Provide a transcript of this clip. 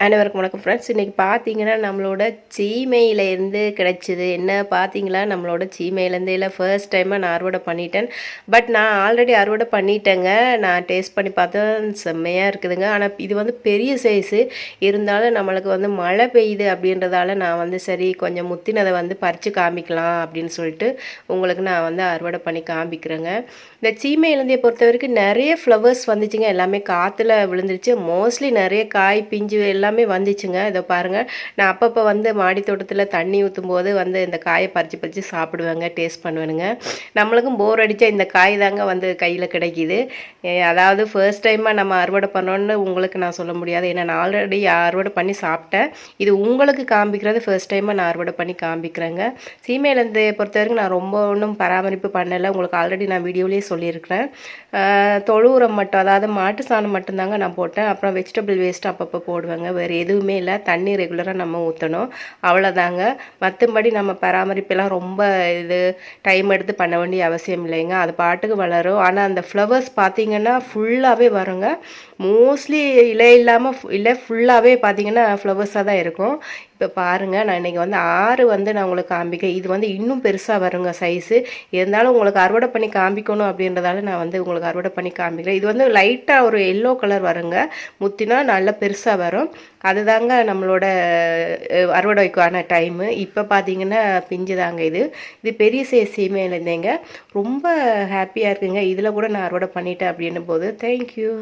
அனைவருக்கும் வணக்கம் ஃப்ரெண்ட்ஸ். இன்றைக்கி பார்த்தீங்கன்னா நம்மளோட சீமையிலேருந்து கிடச்சிது. என்ன பார்த்தீங்களா, நம்மளோட சீமையிலேருந்து இல்லை ஃபர்ஸ்ட் டைமாக நான் அறுவடை பண்ணிட்டேன். பட் நான் ஆல்ரெடி அறுவடை பண்ணிட்டேங்க. நான் டேஸ்ட் பண்ணி பார்த்தேன், செம்மையாக இருக்குதுங்க. ஆனால் இது வந்து பெரிய சைஸு இருந்தாலும் நம்மளுக்கு வந்து மழை பெய்யுது அப்படின்றதால நான் வந்து சரி கொஞ்சம் முத்தினதை வந்து பறித்து காமிக்கலாம் அப்படின்னு சொல்லிட்டு உங்களுக்கு நான் வந்து அறுவடை பண்ணி காமிக்கிறேங்க. இந்த சீமையிலேருந்தே பொறுத்த வரைக்கும் நிறைய ஃப்ளவர்ஸ் வந்துச்சுங்க. எல்லாமே காற்றுல விழுந்துருச்சு. மோஸ்ட்லி நிறைய காய் பிஞ்சு எல்லாமே வந்துச்சுங்க. இதை பாருங்கள், நான் அப்பப்போ வந்து மாடி தோட்டத்தில் தண்ணி ஊற்றும் போது வந்து இந்த காயை பறித்து சாப்பிடுவேங்க, டேஸ்ட் பண்ணுவேனுங்க. நம்மளுக்கும் போர் அடித்தா இந்த காய் தாங்க வந்து கையில் கிடைக்கிது. அதாவது ஃபர்ஸ்ட் டைமாக நம்ம அறுவடை பண்ணோன்னு உங்களுக்கு நான் சொல்ல முடியாது, ஏன்னா நான் ஆல்ரெடி அறுவடை பண்ணி சாப்பிட்டேன். இது உங்களுக்கு காமிக்கிறது ஃபர்ஸ்ட் டைமாக நான் அறுவடை பண்ணி காமிக்கிறேங்க. சீமையிலேருந்து பொறுத்த வரைக்கும் நான் ரொம்ப ஒன்றும் பராமரிப்பு பண்ணலை. உங்களுக்கு ஆல்ரெடி நான் வீடியோலேயே சொல்லியிருக்கிறேன். தொழு உரம் மட்டும், அதாவது மாட்டு சாணம் மட்டும்தாங்க நான் போட்டேன். அப்புறம் வெஜிடபிள் வேஸ்ட் அப்பப்போ போடுவேங்க. வேறு எதுவுமே இல்லை. தண்ணி ரெகுலராக நம்ம ஊற்றணும், அவ்வளோதாங்க. மற்றபடி நம்ம பராமரிப்பெல்லாம் ரொம்ப இது டைம் எடுத்து பண்ண வேண்டிய அவசியம் இல்லைங்க. அது பாட்டுக்கு வளரும். ஆனால் அந்த ஃப்ளவர்ஸ் பார்த்திங்கன்னா ஃபுல்லாகவே வருங்க. மோஸ்ட்லி இலை இல்லாமல் இல்லை, ஃபுல்லாகவே பார்த்திங்கன்னா ஃப்ளவர்ஸாக தான் இருக்கும். இப்போ பாருங்கள், நான் இன்றைக்கி வந்து 6 வந்து நான் உங்களுக்கு காமிக்கிறேன். இது வந்து இன்னும் பெருசாக வருங்க சைஸு. இருந்தாலும் உங்களுக்கு அறுவடை பண்ணி காமிக்கணும் அப்படின்றதால நான் வந்து உங்களுக்கு அறுவடை பண்ணி காமிக்கிறேன். இது வந்து லைட்டாக ஒரு எல்லோ கலர் வருங்க. முத்தினா நல்லா பெருசாக வரும். அதுதாங்க நம்மளோட அறுவடைக்கான டைமு. இப்போ பார்த்தீங்கன்னா பிஞ்சு தாங்க இது. இது பெரிய சைஸ் சீமையிலேருந்தேங்க. ரொம்ப ஹாப்பியாக இருக்குங்க. இதில் கூட நான் அறுவடை பண்ணிட்டேன் அப்படின்னும் போது. தேங்க்யூ.